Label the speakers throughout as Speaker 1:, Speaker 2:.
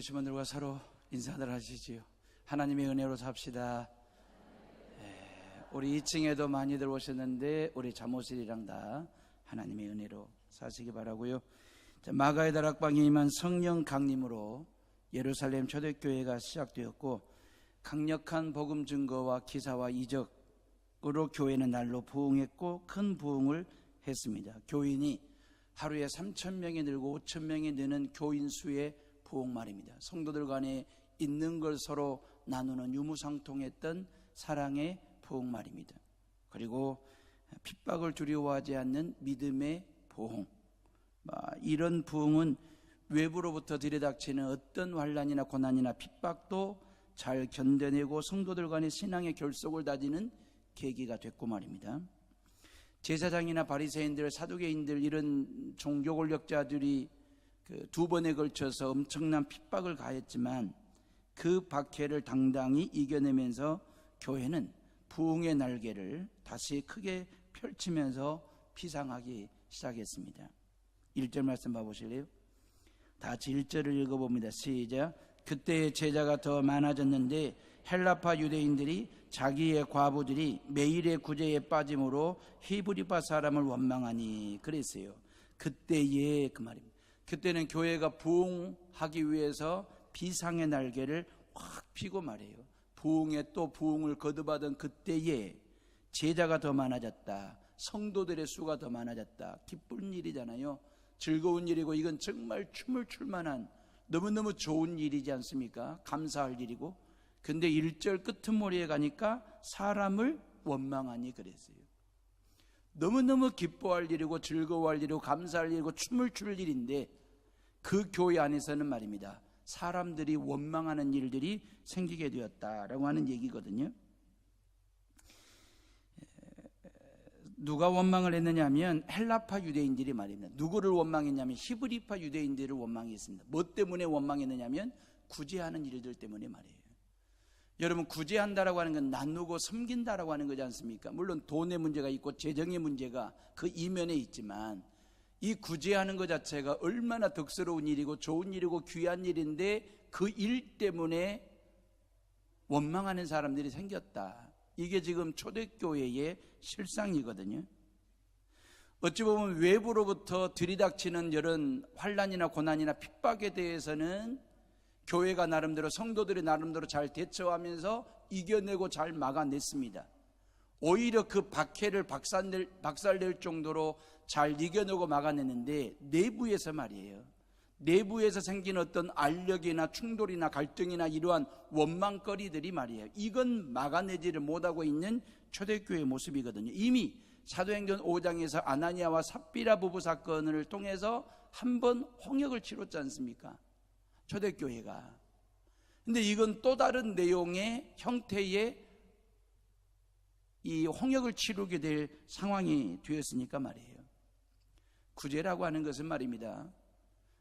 Speaker 1: 오신 분들과 서로 인사들 하시지요. 하나님의 은혜로 삽시다. 우리 2층에도 많이들 오셨는데 우리 잠옷이랑 다 하나님의 은혜로 사시기 바라고요. 마가의 다락방에 임한 성령 강림으로 예루살렘 초대교회가 시작되었고, 강력한 복음 증거와 기사와 이적으로 교회는 날로 부흥했고 큰 부흥을 했습니다. 교인이 하루에 3,000명이 늘고 5,000명이 느는 교인 수의 부흥 말입니다. 성도들 간에 있는 걸 서로 나누는 유무상통했던 사랑의 부흥 말입니다. 그리고 핍박을 두려워하지 않는 믿음의 부흥, 이런 부흥은 외부로부터 들이닥치는 어떤 환난이나 고난이나 핍박도 잘 견뎌내고 성도들 간의 신앙의 결속을 다지는 계기가 됐고 말입니다. 제사장이나 바리새인들, 사두개인들, 이런 종교 권력자들이 두 번에 걸쳐서 엄청난 핍박을 가했지만 그 박해를 당당히 이겨내면서 교회는 부흥의 날개를 다시 크게 펼치면서 피상하기 시작했습니다. 1절 말씀 봐보실래요? 다 같이 1절을 읽어봅니다. 시작. 그때의 제자가 더 많아졌는데 헬라파 유대인들이 자기의 과부들이 매일의 구제에 빠짐으로 히브리파 사람을 원망하니 그랬어요. 그때의 그 말입니다. 그때는 교회가 부흥하기 위해서 비상의 날개를 확 펴고 말해요. 부흥에 또 부흥을 거듭하던 그때에 제자가 더 많아졌다. 성도들의 수가 더 많아졌다. 기쁜 일이잖아요. 즐거운 일이고 이건 정말 춤을 출 만한 너무너무 좋은 일이지 않습니까? 감사할 일이고. 근데 1절 끄트머리에 가니까 사람을 원망하니 그랬어요. 너무너무 기뻐할 일이고 즐거워할 일이고 감사할 일이고 춤을 출 일인데 그 교회 안에서는 말입니다, 사람들이 원망하는 일들이 생기게 되었다라고 하는 얘기거든요. 누가 원망을 했느냐 하면 헬라파 유대인들이 말입니다. 누구를 원망했냐면 히브리파 유대인들을 원망했습니다. 뭐 때문에 원망했느냐 하면 구제하는 일들 때문에 말이에요. 여러분, 구제한다라고 하는 건 나누고 섬긴다라고 하는 거지 않습니까? 물론 돈의 문제가 있고 재정의 문제가 그 이면에 있지만 이 구제하는 것 자체가 얼마나 덕스러운 일이고 좋은 일이고 귀한 일인데 그 일 때문에 원망하는 사람들이 생겼다. 이게 지금 초대교회의 실상이거든요. 어찌 보면 외부로부터 들이닥치는 이런 환난이나 고난이나 핍박에 대해서는 교회가 나름대로, 성도들이 나름대로 잘 대처하면서 이겨내고 잘 막아냈습니다. 오히려 그 박해를 박살낼 정도로 잘 이겨내고 막아냈는데 내부에서 말이에요, 내부에서 생긴 어떤 알력이나 충돌이나 갈등이나 이러한 원망거리들이 말이에요, 이건 막아내지를 못하고 있는 초대교회의 모습이거든요. 이미 사도행전 5장에서 아나니아와 삽비라 부부 사건을 통해서 한번 홍역을 치렀지 않습니까? 초대교회가. 근데 이건 또 다른 내용의 형태의 이 홍역을 치르게 될 상황이 되었으니까 말이에요. 구제라고 하는 것은 말입니다,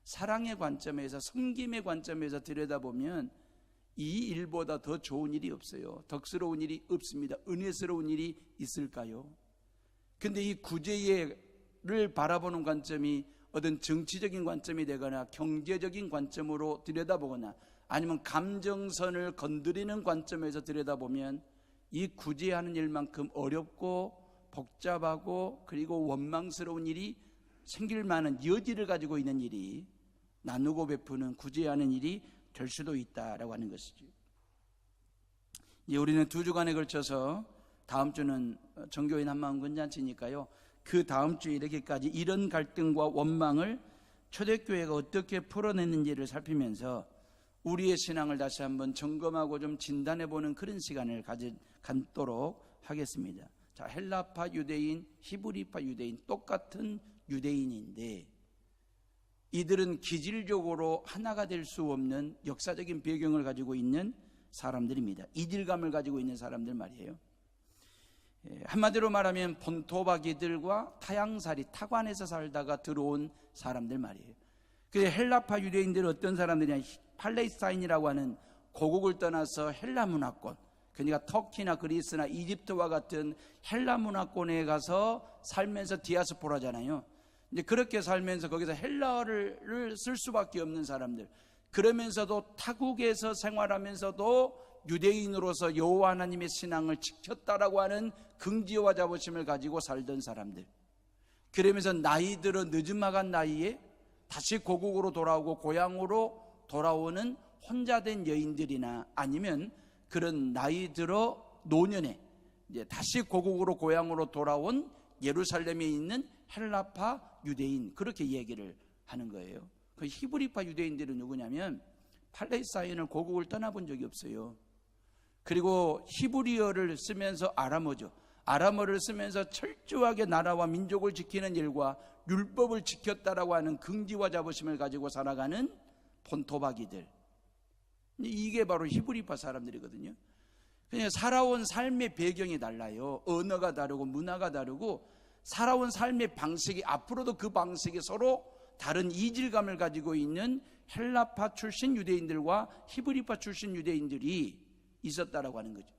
Speaker 1: 사랑의 관점에서, 섬김의 관점에서 들여다보면 이 일보다 더 좋은 일이 없어요. 덕스러운 일이 없습니다. 은혜스러운 일이 있을까요? 근데 이 구제를 바라보는 관점이 어떤 정치적인 관점이 되거나 경제적인 관점으로 들여다보거나 아니면 감정선을 건드리는 관점에서 들여다보면 이 구제하는 일만큼 어렵고 복잡하고 그리고 원망스러운 일이 생길 만한 여지를 가지고 있는 일이 나누고 베푸는 구제하는 일이 될 수도 있다라고 하는 것이죠. 이제 우리는 2주간에 걸쳐서, 다음 주는 정교인 한마음 건잔치니까요, 그 다음 주에 이렇게까지 이런 갈등과 원망을 초대교회가 어떻게 풀어냈는지를 살피면서 우리의 신앙을 다시 한번 점검하고 좀 진단해보는 그런 시간을 갖도록 하겠습니다. 자, 헬라파 유대인, 히브리파 유대인, 똑같은 유대인인데 이들은 기질적으로 하나가 될 수 없는 역사적인 배경을 가지고 있는 사람들입니다. 이질감을 가지고 있는 사람들 말이에요. 한마디로 말하면 본토박이들과 타향살이, 타관에서 살다가 들어온 사람들 말이에요. 그래서 헬라파 유대인들은 어떤 사람들이냐, 팔레스타인이라고 하는 고국을 떠나서 헬라 문화권, 그러니까 터키나 그리스나 이집트와 같은 헬라 문화권에 가서 살면서 디아스포라잖아요. 이제 그렇게 살면서 거기서 헬라어를 쓸 수밖에 없는 사람들, 그러면서도 타국에서 생활하면서도 유대인으로서 여호와 하나님의 신앙을 지켰다라고 하는 긍지와 자부심을 가지고 살던 사람들, 그러면서 나이 들어 늦음막한 나이에 다시 고국으로 돌아오고 고향으로 돌아오는 혼자 된 여인들이나 아니면 그런 나이 들어 노년에 이제 다시 고국으로 고향으로 돌아온 예루살렘에 있는 헬라파 유대인, 그렇게 얘기를 하는 거예요. 그 히브리파 유대인들은 누구냐면 팔레스타인을 고국을 떠나본 적이 없어요. 그리고 히브리어를 쓰면서 아람어죠. 아람어를 쓰면서 철저하게 나라와 민족을 지키는 일과 율법을 지켰다라고 하는 긍지와 자부심을 가지고 살아가는 본토박이들, 이게 바로 히브리파 사람들이거든요. 그냥 살아온 삶의 배경이 달라요. 언어가 다르고 문화가 다르고 살아온 삶의 방식이, 앞으로도 그 방식이 서로 다른 이질감을 가지고 있는 헬라파 출신 유대인들과 히브리파 출신 유대인들이 있었다라고 하는 거죠.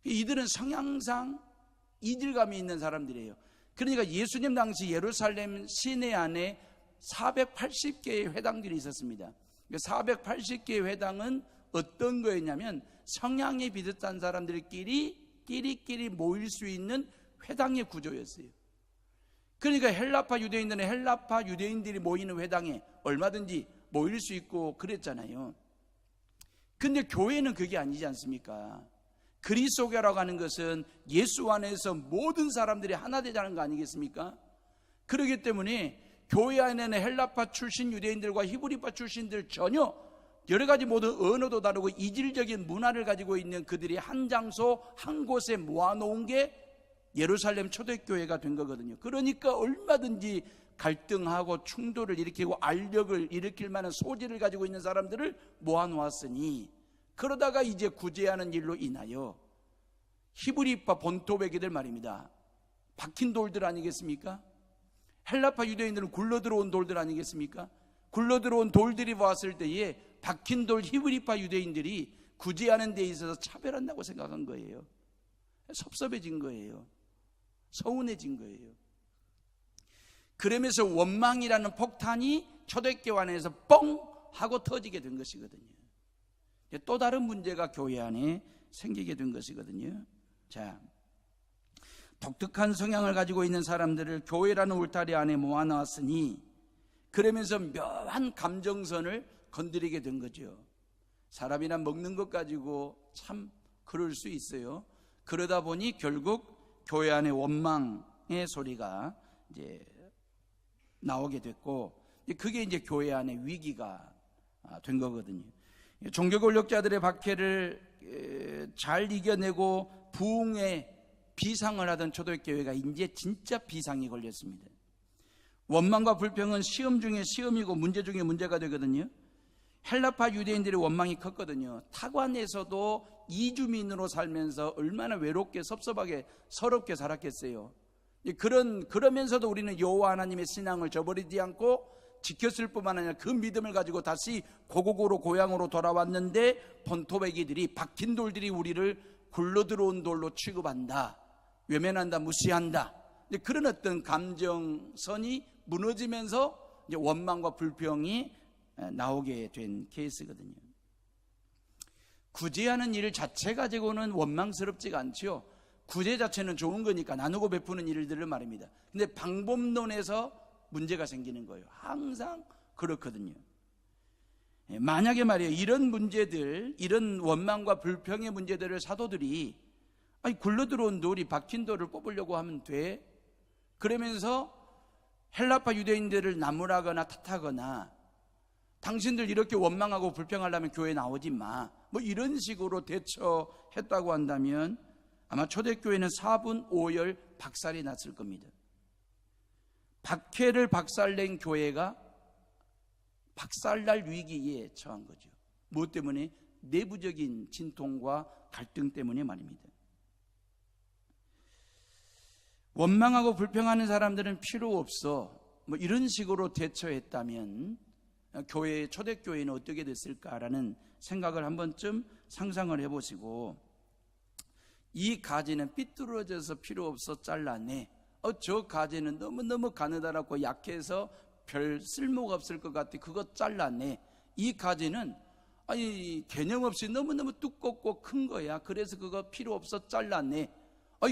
Speaker 1: 이들은 성향상 이질감이 있는 사람들이에요. 그러니까 예수님 당시 예루살렘 시내 안에 480개의 회당들이 있었습니다. 480개의 회당은 어떤 거였냐면 성향이 비슷한 사람들끼리 모일 수 있는 회당의 구조였어요. 그러니까 헬라파 유대인들은 헬라파 유대인들이 모이는 회당에 얼마든지 모일 수 있고 그랬잖아요. 근데 교회는 그게 아니지 않습니까? 그리스도교라고 하는 것은 예수 안에서 모든 사람들이 하나 되자는 거 아니겠습니까? 그렇기 때문에 교회 안에는 헬라파 출신 유대인들과 히브리파 출신들 전혀 여러 가지 모든 언어도 다르고 이질적인 문화를 가지고 있는 그들이 한 장소 한 곳에 모아놓은 게 예루살렘 초대교회가 된 거거든요. 그러니까 얼마든지 갈등하고 충돌을 일으키고 알력을 일으킬 만한 소질을 가지고 있는 사람들을 모아놓았으니, 그러다가 이제 구제하는 일로 인하여 히브리파 본토백이들 말입니다. 박힌 돌들 아니겠습니까? 헬라파 유대인들은 굴러들어온 돌들 아니겠습니까? 굴러들어온 돌들이 왔을 때에 박힌 돌 히브리파 유대인들이 구제하는 데 있어서 차별한다고 생각한 거예요. 섭섭해진 거예요. 서운해진 거예요. 그러면서 원망이라는 폭탄이 초대교회 안에서 뻥 하고 터지게 된 것이거든요. 또 다른 문제가 교회 안에 생기게 된 것이거든요. 자, 독특한 성향을 가지고 있는 사람들을 교회라는 울타리 안에 모아놨으니, 그러면서 묘한 감정선을 건드리게 된 거죠. 사람이란 먹는 것 가지고 참 그럴 수 있어요. 그러다 보니 결국 교회 안에 원망의 소리가 이제 나오게 됐고, 그게 이제 교회 안에 위기가 된 거거든요. 종교 권력자들의 박해를 잘 이겨내고 부흥의 비상을 하던 초대교회가 이제 진짜 비상이 걸렸습니다. 원망과 불평은 시험 중에 시험이고 문제 중에 문제가 되거든요. 헬라파 유대인들의 원망이 컸거든요. 타관에서도 이주민으로 살면서 얼마나 외롭게 섭섭하게 서럽게 살았겠어요. 그러면서도 우리는 여호와 하나님의 신앙을 저버리지 않고 지켰을 뿐만 아니라 그 믿음을 가지고 다시 고국으로 고향으로 돌아왔는데 본토배기들이, 박힌 돌들이 우리를 굴러들어온 돌로 취급한다, 외면한다, 무시한다. 그런 어떤 감정선이 무너지면서 이제 원망과 불평이 나오게 된 케이스거든요. 구제하는 일 자체 가지고는 원망스럽지가 않죠. 구제 자체는 좋은 거니까 나누고 베푸는 일들을 말입니다. 근데 방법론에서 문제가 생기는 거예요. 항상 그렇거든요. 만약에 말이에요, 이런 문제들, 이런 원망과 불평의 문제들을 사도들이 굴러들어온 돌이 박힌 돌을 뽑으려고 하면 돼, 그러면서 헬라파 유대인들을 나무라거나 탓하거나 당신들 이렇게 원망하고 불평하려면 교회 나오지 마, 뭐 이런 식으로 대처했다고 한다면 아마 초대교회는 4분 5열 박살이 났을 겁니다. 박해를 박살낸 교회가 박살날 위기에 처한 거죠. 무엇 때문에? 내부적인 진통과 갈등 때문에 말입니다. 원망하고 불평하는 사람들은 필요 없어, 뭐 이런 식으로 대처했다면 교회, 초대교회는 어떻게 됐을까라는 생각을 한 번쯤 상상을 해보시고, 이 가지는 삐뚤어져서 필요 없어 잘라내, 저 가지는 너무너무 가느다랗고 약해서 별 쓸모가 없을 것 같아, 그거 잘라내, 이 가지는 개념 없이 너무너무 두껍고 큰 거야. 그래서 그거 필요 없어 잘랐네.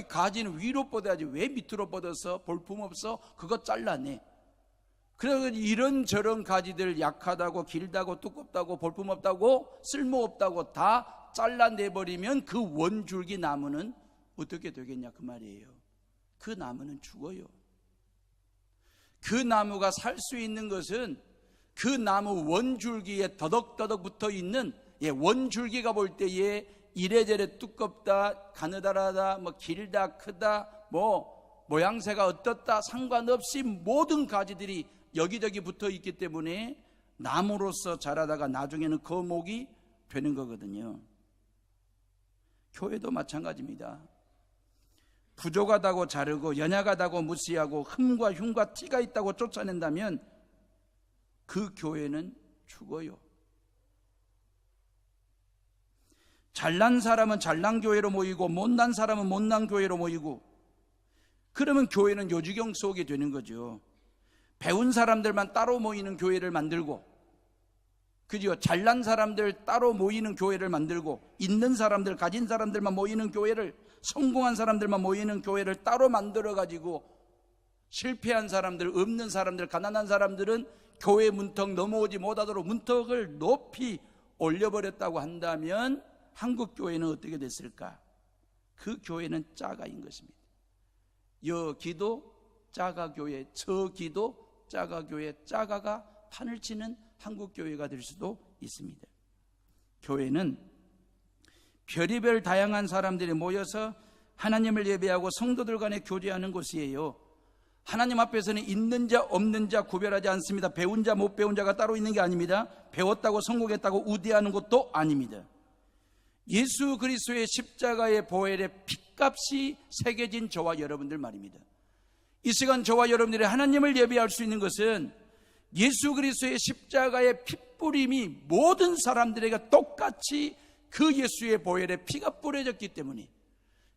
Speaker 1: 가지는 위로 뻗어야지 왜 밑으로 뻗어서 볼품 없어? 그거 잘랐네. 그래서 이런저런 가지들 약하다고 길다고 두껍다고 볼품 없다고 쓸모없다고 다 잘라내버리면 그 원줄기 나무는 어떻게 되겠냐 그 말이에요. 그 나무는 죽어요. 그 나무가 살 수 있는 것은 그 나무 원줄기에 더덕더덕 붙어있는 원줄기가 볼 때에 이래저래 두껍다 가느다라다 길다 크다 모양새가 어떻다 상관없이 모든 가지들이 여기저기 붙어있기 때문에 나무로서 자라다가 나중에는 거목이 되는 거거든요. 교회도 마찬가지입니다. 부족하다고 자르고 연약하다고 무시하고 흠과 흉과 티가 있다고 쫓아낸다면 그 교회는 죽어요. 잘난 사람은 잘난 교회로 모이고 못난 사람은 못난 교회로 모이고, 그러면 교회는 요지경 속에 되는 거죠. 배운 사람들만 따로 모이는 교회를 만들고, 그죠? 잘난 사람들 따로 모이는 교회를 만들고, 있는 사람들 가진 사람들만 모이는 교회를, 성공한 사람들만 모이는 교회를 따로 만들어 가지고 실패한 사람들, 없는 사람들, 가난한 사람들은 교회 문턱 넘어오지 못하도록 문턱을 높이 올려버렸다고 한다면 한국 교회는 어떻게 됐을까? 그 교회는 짜가인 것입니다. 여기도 짜가교회, 저기도 짜가교회, 짜가가 판을 치는 한국교회가 될 수도 있습니다. 교회는 별의별 다양한 사람들이 모여서 하나님을 예배하고 성도들 간에 교제하는 곳이에요. 하나님 앞에서는 있는 자 없는 자 구별하지 않습니다. 배운 자 못 배운 자가 따로 있는 게 아닙니다. 배웠다고 성공했다고 우대하는 것도 아닙니다. 예수 그리스도의 십자가의 보혈의 핏값이 새겨진 저와 여러분들 말입니다. 이 시간 저와 여러분들이 하나님을 예배할 수 있는 것은 예수 그리스도의 십자가의 핏뿌림이 모든 사람들에게 똑같이 그 예수의 보혈의 피가 뿌려졌기 때문에,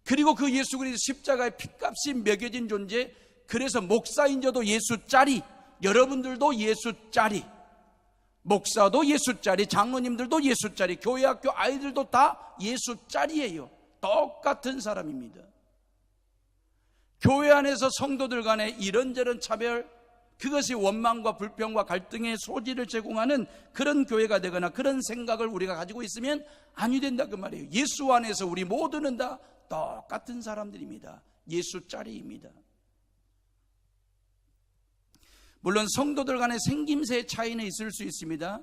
Speaker 1: 그리고 그 예수 그리스도 십자가의 핏값이 매겨진 존재, 그래서 목사인 저도 예수짜리, 여러분들도 예수짜리, 목사도 예수짜리, 장로님들도 예수짜리, 교회 학교 아이들도 다 예수짜리예요. 똑같은 사람입니다. 교회 안에서 성도들 간에 이런저런 차별, 그것이 원망과 불평과 갈등의 소지를 제공하는 그런 교회가 되거나 그런 생각을 우리가 가지고 있으면 아니 된다 그 말이에요. 예수 안에서 우리 모두는 다 똑같은 사람들입니다. 예수짜리입니다. 물론 성도들 간의 생김새의 차이는 있을 수 있습니다.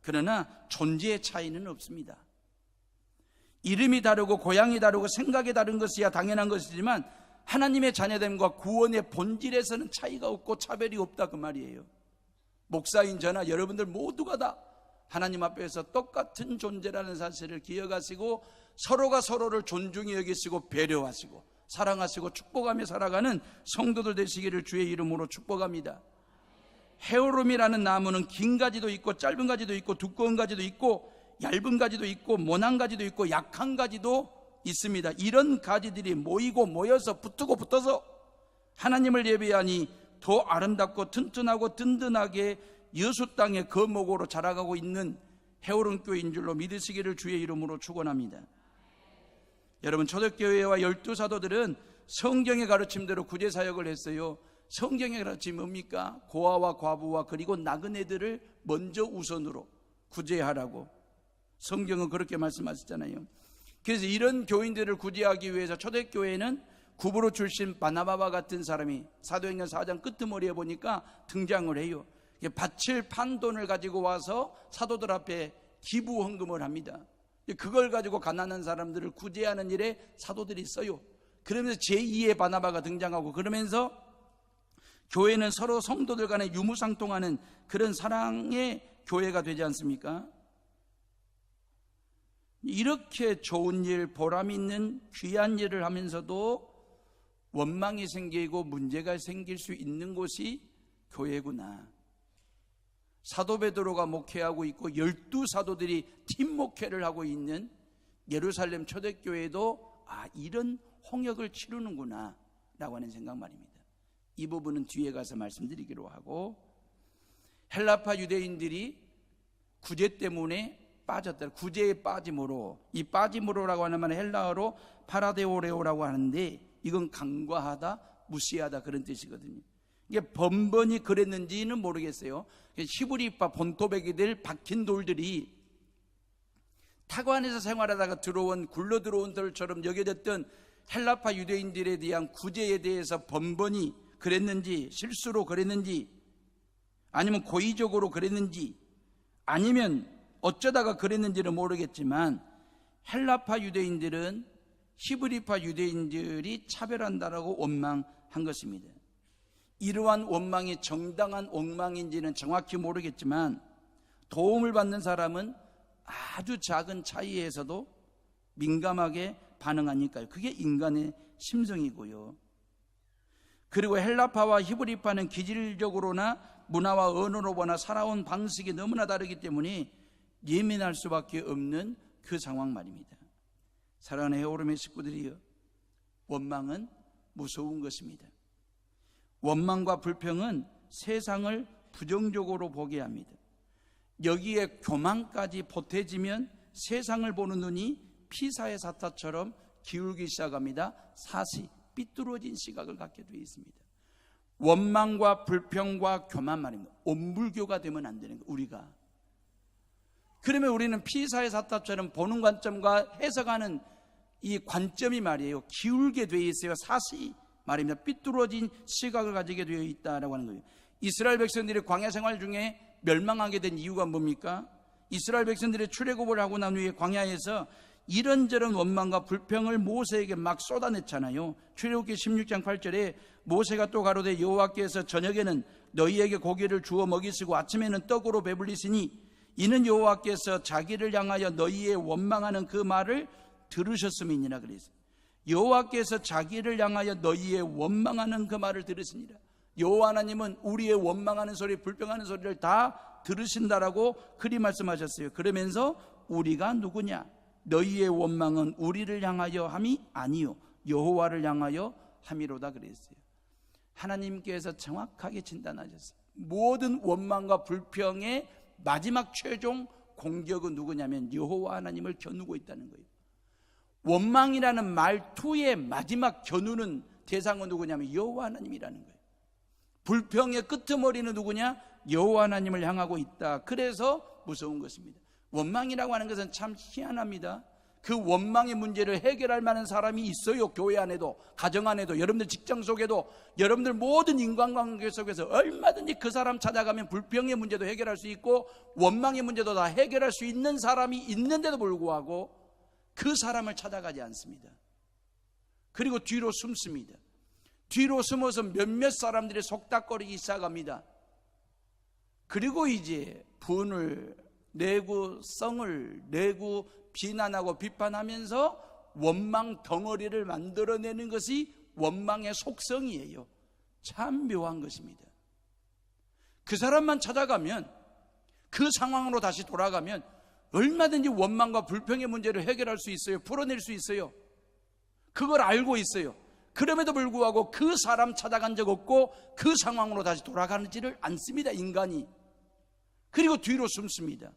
Speaker 1: 그러나 존재의 차이는 없습니다. 이름이 다르고 고향이 다르고 생각이 다른 것이야 당연한 것이지만 하나님의 자녀됨과 구원의 본질에서는 차이가 없고 차별이 없다 그 말이에요. 목사인 저나 여러분들 모두가 다 하나님 앞에서 똑같은 존재라는 사실을 기억하시고 서로가 서로를 존중히 여기시고 배려하시고 사랑하시고 축복하며 살아가는 성도들 되시기를 주의 이름으로 축복합니다. 헤어름이라는 나무는 긴 가지도 있고 짧은 가지도 있고 두꺼운 가지도 있고 얇은 가지도 있고 모난 가지도 있고 약한 가지도 있습니다. 이런 가지들이 모이고 모여서 붙어서 하나님을 예배하니 더 아름답고 튼튼하고 든든하게 여수 땅의 거목으로 자라가고 있는 헤어름교회인 줄로 믿으시기를 주의 이름으로 축원합니다. 여러분, 초대교회와 12사도들은 성경의 가르침대로 구제사역을 했어요. 성경의 가르침이 뭡니까? 고아와 과부와 그리고 나그네들을 먼저 우선으로 구제하라고 성경은 그렇게 말씀하셨잖아요. 그래서 이런 교인들을 구제하기 위해서 초대교회는 구브로 출신 바나바와 같은 사람이 사도행전 4장 끄트머리에 보니까 등장을 해요. 바칠 판돈을 가지고 와서 사도들 앞에 기부 헌금을 합니다. 그걸 가지고 가난한 사람들을 구제하는 일에 사도들이 써요. 그러면서 제2의 바나바가 등장하고, 그러면서 교회는 서로 성도들 간에 유무상통하는 그런 사랑의 교회가 되지 않습니까? 이렇게 좋은 일, 보람 있는 귀한 일을 하면서도 원망이 생기고 문제가 생길 수 있는 곳이 교회구나. 사도 베드로가 목회하고 있고 12사도들이 팀 목회를 하고 있는 예루살렘 초대교회도 이런 홍역을 치르는구나 라고 하는 생각 말입니다. 이 부분은 뒤에 가서 말씀드리기로 하고, 헬라파 유대인들이 구제 때문에 빠졌다. 구제에 빠짐으로, 이 빠짐으로라고 하는 말은 헬라어로 파라데오레오라고 하는데 이건 간과하다, 무시하다 그런 뜻이거든요. 이게 번번이 그랬는지는 모르겠어요. 히브리파 본토백이들 박힌 돌들이 타관에서 생활하다가 굴러 들어온 돌처럼 여겨졌던 헬라파 유대인들에 대한 구제에 대해서 번번이 그랬는지, 실수로 그랬는지, 아니면 고의적으로 그랬는지, 아니면 어쩌다가 그랬는지는 모르겠지만 헬라파 유대인들은 히브리파 유대인들이 차별한다라고 원망한 것입니다. 이러한 원망이 정당한 원망인지는 정확히 모르겠지만 도움을 받는 사람은 아주 작은 차이에서도 민감하게 반응하니까요. 그게 인간의 심성이고요. 그리고 헬라파와 히브리파는 기질적으로나 문화와 언어로 보나 살아온 방식이 너무나 다르기 때문에 예민할 수밖에 없는 그 상황 말입니다. 사랑하는 헤오름의 식구들이여, 원망은 무서운 것입니다. 원망과 불평은 세상을 부정적으로 보게 합니다. 여기에 교만까지 보태지면 세상을 보는 눈이 피사의 사타처럼 기울기 시작합니다. 사시, 삐뚤어진 시각을 갖게 되어 있습니다. 원망과 불평과 교만 말입니다. 온불교가 되면 안 되는 거예요, 우리가. 그러면 우리는 피사의 사타처럼 보는 관점과 해석하는 이 관점이 말이에요, 기울게 되어 있어요. 사시 말입니다. 삐뚤어진 시각을 가지게 되어 있다라고 하는 거예요. 이스라엘 백성들이 광야 생활 중에 멸망하게 된 이유가 뭡니까? 이스라엘 백성들이 출애굽을 하고 난 후에 광야에서 이런저런 원망과 불평을 모세에게 막 쏟아냈잖아요. 출애굽기 16장 8절에 모세가 또 가로되 여호와께서 저녁에는 너희에게 고기를 주어 먹이시고 아침에는 떡으로 배불리시니 이는 여호와께서 자기를 향하여 너희의 원망하는 그 말을 들으셨음이니라 그랬어요. 여호와께서 자기를 향하여 너희의 원망하는 그 말을 들으시니라. 여호와 하나님은 우리의 원망하는 소리, 불평하는 소리를 다 들으신다라고 그리 말씀하셨어요. 그러면서 우리가 누구냐? 너희의 원망은 우리를 향하여 함이 아니요 여호와를 향하여 함이로다 그랬어요. 하나님께서 정확하게 진단하셨어요. 모든 원망과 불평의 마지막 최종 공격은 누구냐면 여호와 하나님을 겨누고 있다는 거예요. 원망이라는 말투의 마지막 겨누는 대상은 누구냐면 여호와 하나님이라는 거예요. 불평의 끄트머리는 누구냐? 여호와 하나님을 향하고 있다. 그래서 무서운 것입니다. 원망이라고 하는 것은 참 희한합니다. 그 원망의 문제를 해결할 만한 사람이 있어요. 교회 안에도, 가정 안에도, 여러분들 직장 속에도, 여러분들 모든 인간관계 속에서 얼마든지 그 사람 찾아가면 불평의 문제도 해결할 수 있고 원망의 문제도 다 해결할 수 있는 사람이 있는데도 불구하고 그 사람을 찾아가지 않습니다. 그리고 뒤로 숨습니다. 뒤로 숨어서 몇몇 사람들이 속닥거리기 시작합니다. 그리고 이제 분을 내고 성을 내고 비난하고 비판하면서 원망 덩어리를 만들어내는 것이 원망의 속성이에요. 참 묘한 것입니다. 그 사람만 찾아가면, 그 상황으로 다시 돌아가면 얼마든지 원망과 불평의 문제를 해결할 수 있어요. 풀어낼 수 있어요. 그걸 알고 있어요. 그럼에도 불구하고 그 사람 찾아간 적 없고 그 상황으로 다시 돌아가지를 않습니다, 인간이. 그리고 뒤로 숨습니다.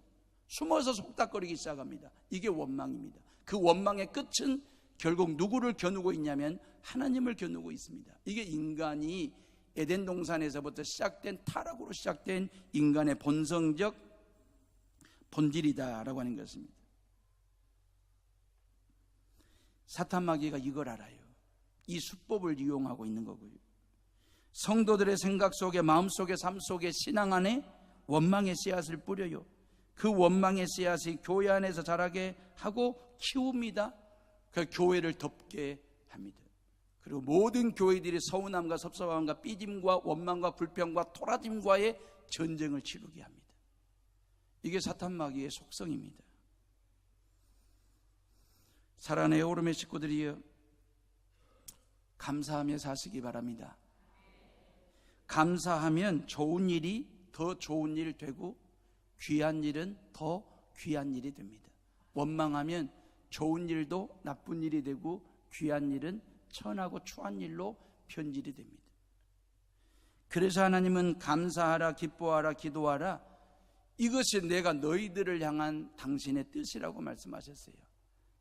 Speaker 1: 숨어서 속닥거리기 시작합니다. 이게 원망입니다. 그 원망의 끝은 결국 누구를 겨누고 있냐면 하나님을 겨누고 있습니다. 이게 인간이 에덴 동산에서부터 시작된 타락으로 시작된 인간의 본성적 본질이다라고 하는 것입니다. 사탄 마귀가 이걸 알아요. 이 수법을 이용하고 있는 거고요. 성도들의 생각 속에, 마음 속에, 삶 속에, 신앙 안에 원망의 씨앗을 뿌려요. 그 원망의 씨앗이 교회 안에서 자라게 하고 키웁니다. 그 교회를 덮게 합니다. 그리고 모든 교회들이 서운함과 섭섭함과 삐짐과 원망과 불평과 토라짐과의 전쟁을 치르게 합니다. 이게 사탄 마귀의 속성입니다. 사랑하는 오름의 식구들이여, 감사하며 사시기 바랍니다. 감사하면 좋은 일이 더 좋은 일 되고 귀한 일은 더 귀한 일이 됩니다. 원망하면 좋은 일도 나쁜 일이 되고 귀한 일은 천하고 추한 일로 변질이 됩니다. 그래서 하나님은 감사하라, 기뻐하라, 기도하라, 이것이 내가 너희들을 향한 당신의 뜻이라고 말씀하셨어요.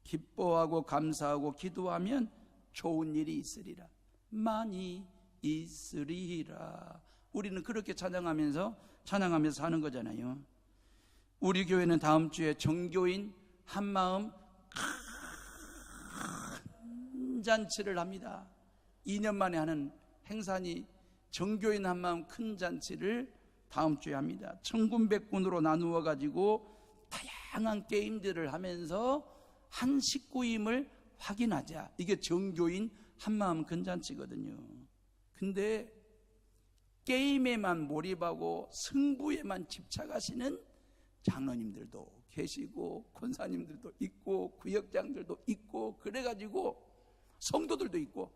Speaker 1: 기뻐하고 감사하고 기도하면 좋은 일이 있으리라. 많이 있으리라. 우리는 그렇게 찬양하면서 사는 거잖아요. 우리 교회는 다음 주에 정교인 한마음 큰 잔치를 합니다. 2년 만에 하는 행사니 정교인 한마음 큰 잔치를 다음 주에 합니다. 천군백군으로 나누어 가지고 다양한 게임들을 하면서 한 식구임을 확인하자. 이게 정교인 한마음 큰 잔치거든요. 근데 게임에만 몰입하고 승부에만 집착하시는 장로님들도 계시고 권사님들도 있고 구역장들도 있고 그래가지고 성도들도 있고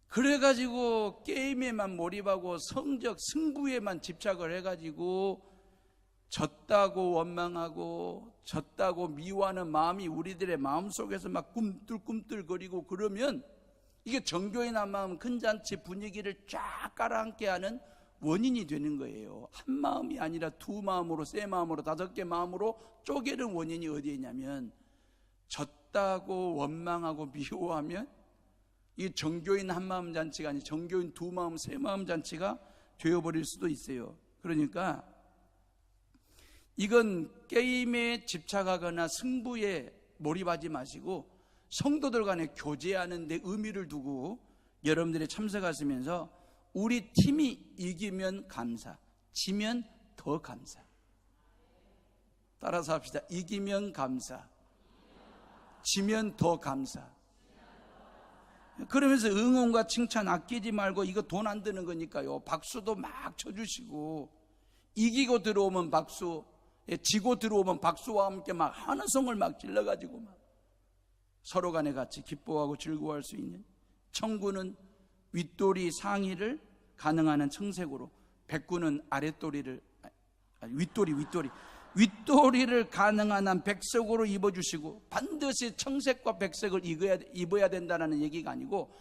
Speaker 1: 그래가지고 게임에만 몰입하고 성적 승부에만 집착을 해가지고 졌다고 원망하고 졌다고 미워하는 마음이 우리들의 마음속에서 막 꿈틀꿈틀거리고 그러면 이게 정교인 한마음 큰 잔치 분위기를 쫙 깔아앉게 하는 원인이 되는 거예요. 한 마음이 아니라 두 마음으로, 세 마음으로, 5개 마음으로 쪼개는 원인이 어디에 있냐면 졌다고 원망하고 미워하면 이 정교인 한마음 잔치가 아니라 정교인 두 마음, 세 마음 잔치가 되어버릴 수도 있어요. 그러니까 이건 게임에 집착하거나 승부에 몰입하지 마시고 성도들 간에 교제하는 데 의미를 두고 여러분들이 참석하시면서 우리 팀이 이기면 감사, 지면 더 감사. 따라서 합시다. 이기면 감사, 지면 더 감사. 그러면서 응원과 칭찬 아끼지 말고 이거 돈 안 드는 거니까요. 박수도 막 쳐주시고 이기고 들어오면 박수, 지고 들어오면 박수와 함께 막 환호성을 막 질러가지고 막 서로 간에 같이 기뻐하고 즐거워할 수 있는 청구는 윗도리 상의를 가능한 청색으로 백구는 아랫도리를 윗도리를 가능한 한 백색으로 입어주시고 반드시 청색과 백색을 입어야 된다는 얘기가 아니고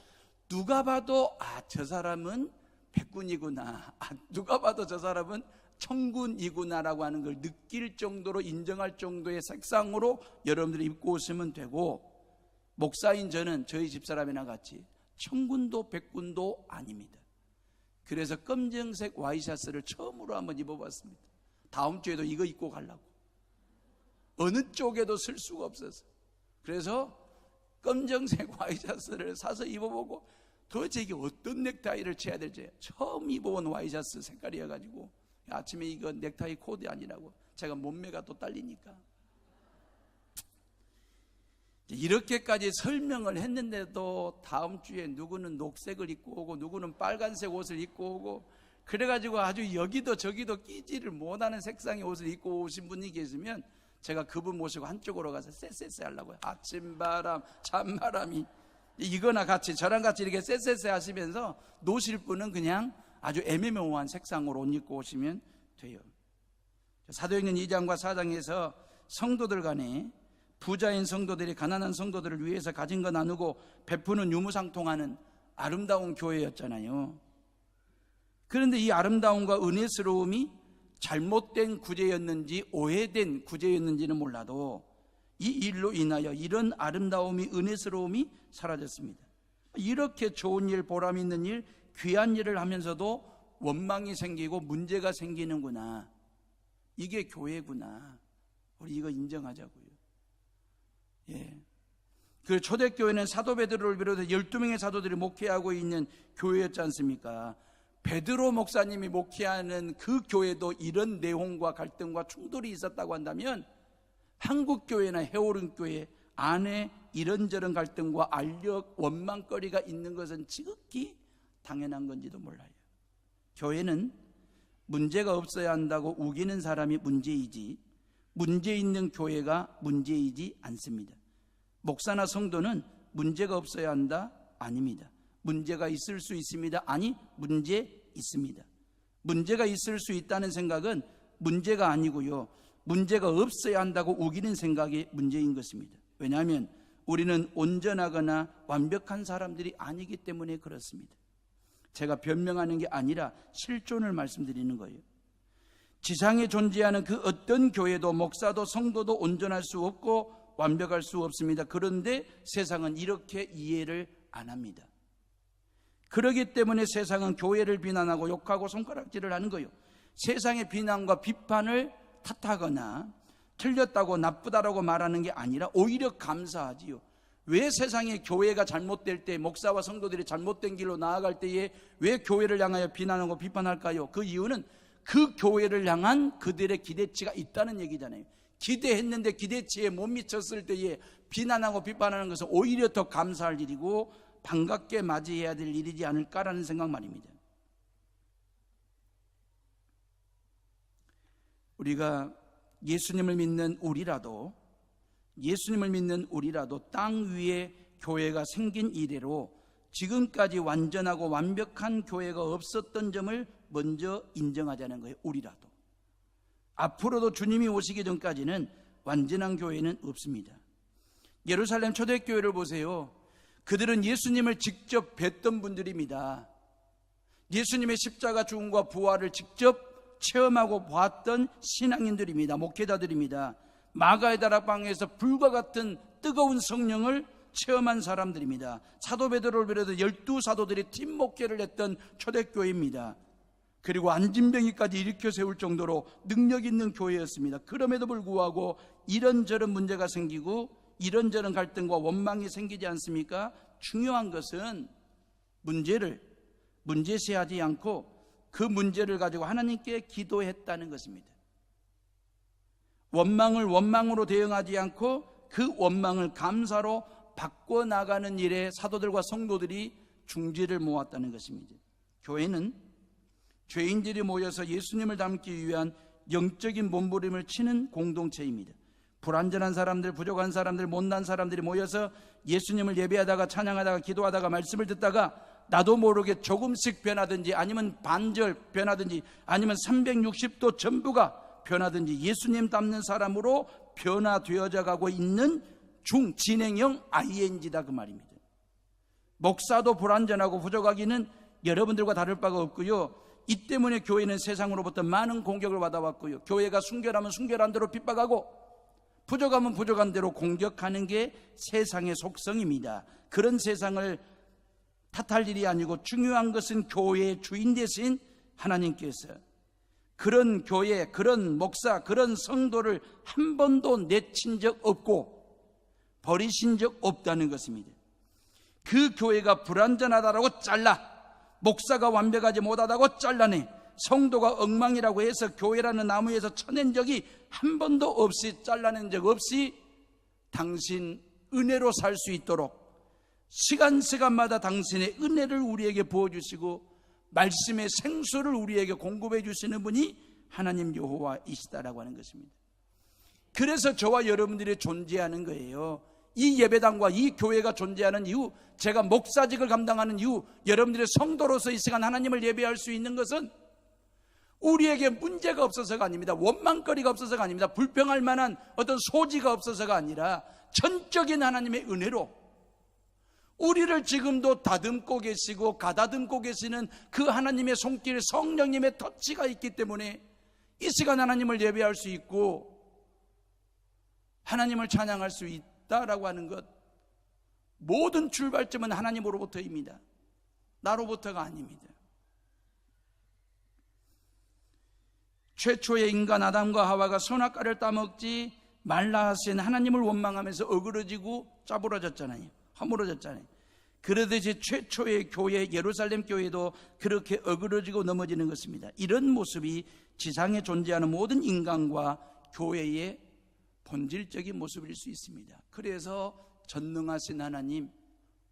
Speaker 1: 누가 봐도 저 사람은 백군이구나, 누가 봐도 저 사람은 청군이구나라고 하는 걸 느낄 정도로 인정할 정도의 색상으로 여러분들이 입고 오시면 되고, 목사인 저는 저희 집사람이나 같이 청군도 백군도 아닙니다. 그래서 검정색 와이셔츠를 처음으로 한번 입어봤습니다. 다음 주에도 이거 입고 가려고. 어느 쪽에도 쓸 수가 없어서. 그래서 검정색 와이셔츠를 사서 입어보고 도대체 이게 어떤 넥타이를 쳐야 될지 처음 입어본 와이셔츠 색깔이어가지고 아침에 이거 넥타이 코드 아니라고 제가 몸매가 또 딸리니까 이렇게까지 설명을 했는데도 다음 주에 누구는 녹색을 입고 오고 누구는 빨간색 옷을 입고 오고 그래가지고 아주 여기도 저기도 끼지를 못하는 색상의 옷을 입고 오신 분이 계시면 제가 그분 모시고 한쪽으로 가서 쎄쎄쎄 하려고요. 아침바람 찬바람이 이거나 같이 저랑 같이 이렇게 쎄쎄쎄 하시면서 노실 분은 그냥 아주 애매모호한 색상으로 옷 입고 오시면 돼요. 사도행전 2장과 4장에서 성도들 간에 부자인 성도들이 가난한 성도들을 위해서 가진 거 나누고 베푸는 유무상통하는 아름다운 교회였잖아요. 그런데 이 아름다움과 은혜스러움이 잘못된 구제였는지 오해된 구제였는지는 몰라도 이 일로 인하여 이런 아름다움이 은혜스러움이 사라졌습니다. 이렇게 좋은 일, 보람 있는 일, 귀한 일을 하면서도 원망이 생기고 문제가 생기는구나. 이게 교회구나. 우리 이거 인정하자고요. 예. 그 초대교회는 사도 베드로를 비롯해 12명의 사도들이 목회하고 있는 교회였지 않습니까? 베드로 목사님이 목회하는 그 교회도 이런 내용과 갈등과 충돌이 있었다고 한다면 한국 교회나 해오른 교회 안에 이런저런 갈등과 알력, 원망거리가 있는 것은 지극히 당연한 건지도 몰라요. 교회는 문제가 없어야 한다고 우기는 사람이 문제이지 문제 있는 교회가 문제이지 않습니다. 목사나 성도는 문제가 없어야 한다? 아닙니다. 문제가 있을 수 있습니다. 아니, 문제 있습니다. 문제가 있을 수 있다는 생각은 문제가 아니고요, 문제가 없어야 한다고 우기는 생각이 문제인 것입니다. 왜냐하면 우리는 온전하거나 완벽한 사람들이 아니기 때문에 그렇습니다. 제가 변명하는 게 아니라 실존을 말씀드리는 거예요. 지상에 존재하는 그 어떤 교회도 목사도 성도도 온전할 수 없고 완벽할 수 없습니다. 그런데 세상은 이렇게 이해를 안 합니다. 그렇기 때문에 세상은 교회를 비난하고 욕하고 손가락질을 하는 거예요. 세상의 비난과 비판을 탓하거나 틀렸다고 나쁘다라고 말하는 게 아니라 오히려 감사하지요. 왜 세상의 교회가 잘못될 때, 목사와 성도들이 잘못된 길로 나아갈 때에 왜 교회를 향하여 비난하고 비판할까요? 그 이유는 그 교회를 향한 그들의 기대치가 있다는 얘기잖아요. 기대했는데 기대치에 못 미쳤을 때에 비난하고 비판하는 것은 오히려 더 감사할 일이고 반갑게 맞이해야 될 일이지 않을까라는 생각 말입니다. 우리가 예수님을 믿는 우리라도 땅 위에 교회가 생긴 이래로 지금까지 완전하고 완벽한 교회가 없었던 점을 먼저 인정하자는 거예요. 우리라도 앞으로도 주님이 오시기 전까지는 완전한 교회는 없습니다. 예루살렘 초대교회를 보세요. 그들은 예수님을 직접 뵀던 분들입니다. 예수님의 십자가 죽음과 부활을 직접 체험하고 보았던 신앙인들입니다. 목회자들입니다. 마가의 다락방에서 불과 같은 뜨거운 성령을 체험한 사람들입니다. 사도 베드로를 비롯해 12사도들이 팀 목회를 했던 초대교회입니다. 그리고 안진병이까지 일으켜 세울 정도로 능력 있는 교회였습니다. 그럼에도 불구하고 이런저런 문제가 생기고 이런저런 갈등과 원망이 생기지 않습니까? 중요한 것은 문제시하지 않고 그 문제를 가지고 하나님께 기도했다는 것입니다. 원망을 원망으로 대응하지 않고 그 원망을 감사로 바꿔나가는 일에 사도들과 성도들이 중지를 모았다는 것입니다. 교회는 죄인들이 모여서 예수님을 닮기 위한 영적인 몸부림을 치는 공동체입니다. 불완전한 사람들, 부족한 사람들, 못난 사람들이 모여서 예수님을 예배하다가 찬양하다가 기도하다가 말씀을 듣다가 나도 모르게 조금씩 변하든지 아니면 반절 변하든지 아니면 360도 전부가 변하든지 예수님 닮는 사람으로 변화되어져 가고 있는 진행형 ING다 그 말입니다. 목사도 불완전하고 부족하기는 여러분들과 다를 바가 없고요. 이 때문에 교회는 세상으로부터 많은 공격을 받아왔고요. 교회가 순결하면 순결한 대로 핍박하고 부족하면 부족한 대로 공격하는 게 세상의 속성입니다. 그런 세상을 탓할 일이 아니고 중요한 것은 교회의 주인 되신 하나님께서 그런 교회, 그런 목사, 그런 성도를 한 번도 내친 적 없고 버리신 적 없다는 것입니다. 그 교회가 불완전하다고 잘라, 목사가 완벽하지 못하다고 잘라내, 성도가 엉망이라고 해서 교회라는 나무에서 쳐낸 적이 한 번도 없이, 잘라낸 적 없이 당신 은혜로 살 수 있도록 시간마다 당신의 은혜를 우리에게 부어주시고 말씀의 생수를 우리에게 공급해 주시는 분이 하나님 여호와이시다라고 하는 것입니다. 그래서 저와 여러분들이 존재하는 거예요. 이 예배당과 이 교회가 존재하는 이유, 제가 목사직을 감당하는 이유, 여러분들의 성도로서 이 시간 하나님을 예배할 수 있는 것은 우리에게 문제가 없어서가 아닙니다. 원망거리가 없어서가 아닙니다. 불평할 만한 어떤 소지가 없어서가 아니라 전적인 하나님의 은혜로 우리를 지금도 다듬고 계시고 가다듬고 계시는 그 하나님의 손길, 성령님의 터치가 있기 때문에 이 시간 하나님을 예배할 수 있고 하나님을 찬양할 수 있다라고 하는 것, 모든 출발점은 하나님으로부터입니다. 나로부터가 아닙니다. 최초의 인간 아담과 하와가 선악과를 따먹지 말라 하신 하나님을 원망하면서 어그러지고 짜부러졌잖아요. 허물어졌잖아요. 그러듯이 최초의 교회, 예루살렘 교회도 그렇게 어그러지고 넘어지는 것입니다. 이런 모습이 지상에 존재하는 모든 인간과 교회의 본질적인 모습일 수 있습니다. 그래서 전능하신 하나님,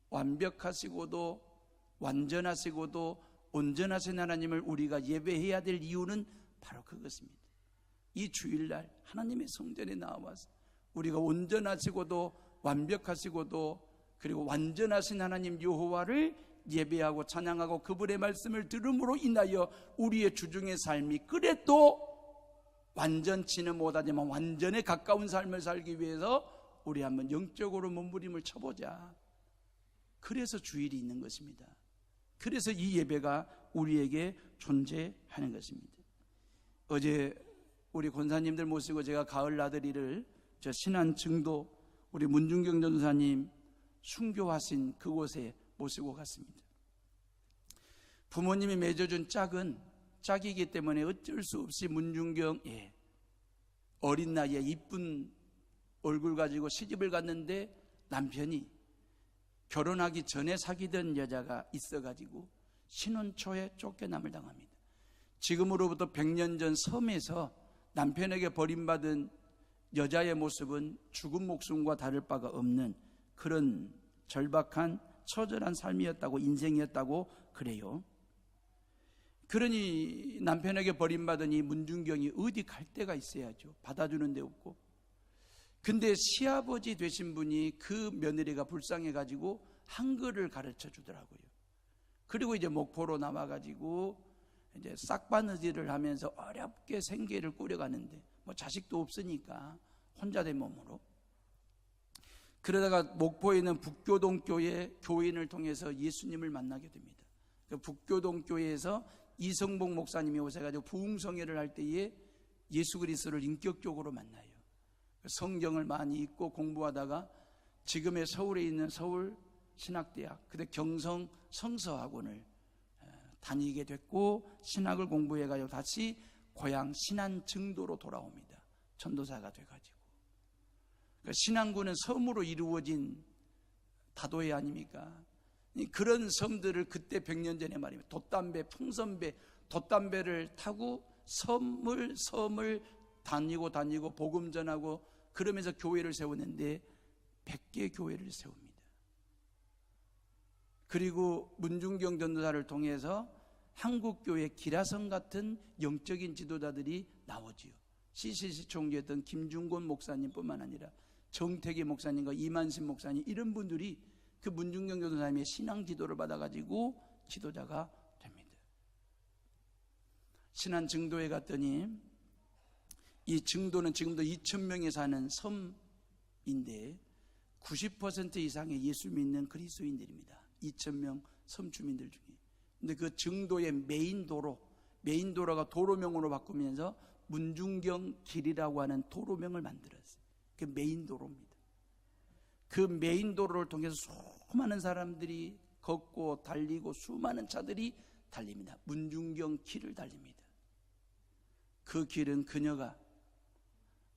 Speaker 1: 완벽하시고도 완전하시고도 온전하신 하나님을 우리가 예배해야 될 이유는 바로 그것입니다. 이 주일날 하나님의 성전에 나와서 우리가 온전하시고도 완벽하시고도 그리고 완전하신 하나님 여호와를 예배하고 찬양하고 그분의 말씀을 들음으로 인하여 우리의 주중의 삶이 그래도 완전치는 못하지만 완전에 가까운 삶을 살기 위해서 우리 한번 영적으로 몸부림을 쳐보자. 그래서 주일이 있는 것입니다. 그래서 이 예배가 우리에게 존재하는 것입니다. 어제 우리 권사님들 모시고 제가 가을 나들이를 저 신안 증도 우리 문중경 전도사님 순교하신 그곳에 모시고 갔습니다. 부모님이 맺어준 짝이기 때문에 어쩔 수 없이 문중경 어린 나이에 이쁜 얼굴 가지고 시집을 갔는데 남편이 결혼하기 전에 사귀던 여자가 있어가지고 신혼 초에 쫓겨남을 당합니다. 지금으로부터 100년 전 섬에서 남편에게 버림받은 여자의 모습은 죽은 목숨과 다를 바가 없는 그런 절박한 처절한 삶이었다고, 인생이었다고 그래요. 그러니 남편에게 버림받은 이 문중경이 어디 갈 데가 있어야죠. 받아주는 데 없고. 근데 시아버지 되신 분이 그 며느리가 불쌍해가지고 한글을 가르쳐 주더라고요. 그리고 이제 목포로 나와가지고 이제 싹바느질을 하면서 어렵게 생계를 꾸려가는데 뭐 자식도 없으니까 혼자 된 몸으로. 그러다가 목포에 있는 북교동 교회 교인을 통해서 예수님을 만나게 됩니다. 그 북교동 교회에서 이성복 목사님이 오셔가지고 부흥성회를 할 때에 예수 그리스도를 인격적으로 만나요. 성경을 많이 읽고 공부하다가 지금의 서울에 있는 서울신학대학, 그때 경성 성서학원을 다니게 됐고 신학을 공부해가지고 다시 고향 신안 증도로 돌아옵니다. 전도사가 돼가지고. 신안군은 섬으로 이루어진 다도해 아닙니까? 그런 섬들을 그때 100년 전에 말입니다. 돛담배, 풍선배, 돛담배를 타고 섬을 다니고 복음 전하고 그러면서 교회를 세우는데 100개 교회를 세웁니다. 그리고 문중경 전도사를 통해서 한국교회 기라성 같은 영적인 지도자들이 나오지요. CCC 총재였던 김중곤 목사님뿐만 아니라 정태기 목사님과 이만신 목사님, 이런 분들이 그 문중경 전도사님의 신앙 지도를 받아가지고 지도자가 됩니다. 신안 증도에 갔더니 이 증도는 지금도 2,000명이 사는 섬인데 90% 이상의 예수 믿는 그리스도인들입니다. 2,000명 섬 주민들 중에. 근데 그 증도의 메인도로가 도로명으로 바꾸면서 문중경 길이라고 하는 도로명을 만들었어요. 그 메인도로입니다. 그 메인도로를 통해서 수많은 사람들이 걷고 달리고 수많은 차들이 달립니다. 문중경 길을 달립니다. 그 길은 그녀가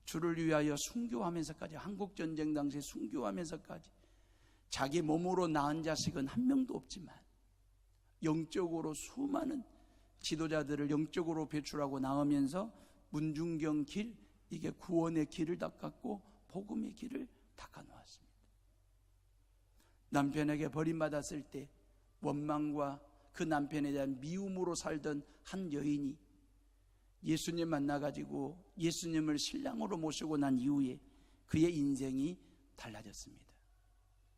Speaker 1: 주를 위하여 순교하면서까지, 한국전쟁 당시에 순교하면서까지 자기 몸으로 낳은 자식은 한 명도 없지만 영적으로 수많은 지도자들을 영적으로 배출하고 나오면서 문중경 길, 이게 구원의 길을 닦았고 복음의 길을 닦아놓았습니다. 남편에게 버림받았을 때 원망과 그 남편에 대한 미움으로 살던 한 여인이 예수님 만나가지고 예수님을 신랑으로 모시고 난 이후에 그의 인생이 달라졌습니다.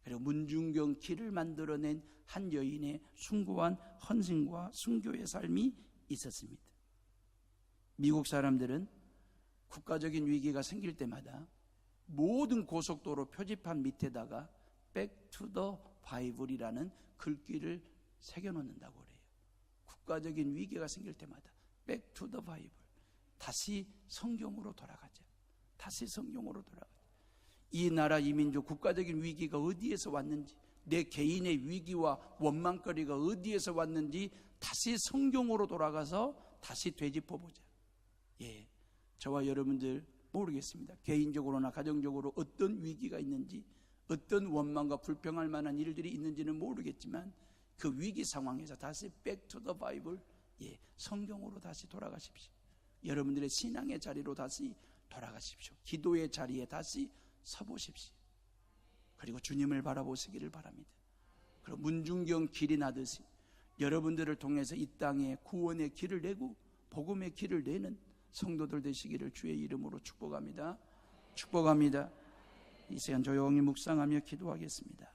Speaker 1: 그리고 문중경 길을 만들어낸 한 여인의 숭고한 헌신과 순교의 삶이 있었습니다. 미국 사람들은 국가적인 위기가 생길 때마다 모든 고속도로 표지판 밑에다가 Back to the Bible이라는 글귀를 새겨놓는다고 그래요. 국가적인 위기가 생길 때마다 Back to the Bible, 다시 성경으로 돌아가자. 다시 성경으로 돌아가자. 이 나라 이 민족 국가적인 위기가 어디에서 왔는지, 내 개인의 위기와 원망거리가 어디에서 왔는지 다시 성경으로 돌아가서 다시 되짚어보자. 저와 여러분들 모르겠습니다. 개인적으로나 가정적으로 어떤 위기가 있는지, 어떤 원망과 불평할 만한 일들이 있는지는 모르겠지만 그 위기 상황에서 다시 Back to the Bible, 성경으로 다시 돌아가십시오. 여러분들의 신앙의 자리로 다시 돌아가십시오. 기도의 자리에 다시 서보십시오. 그리고 주님을 바라보시기를 바랍니다. 그리고 문중경 길이 나듯이 여러분들을 통해서 이 땅에 구원의 길을 내고 복음의 길을 내는 성도들 되시기를 주의 이름으로 축복합니다. 축복합니다. 이 시간 조용히 묵상하며 기도하겠습니다.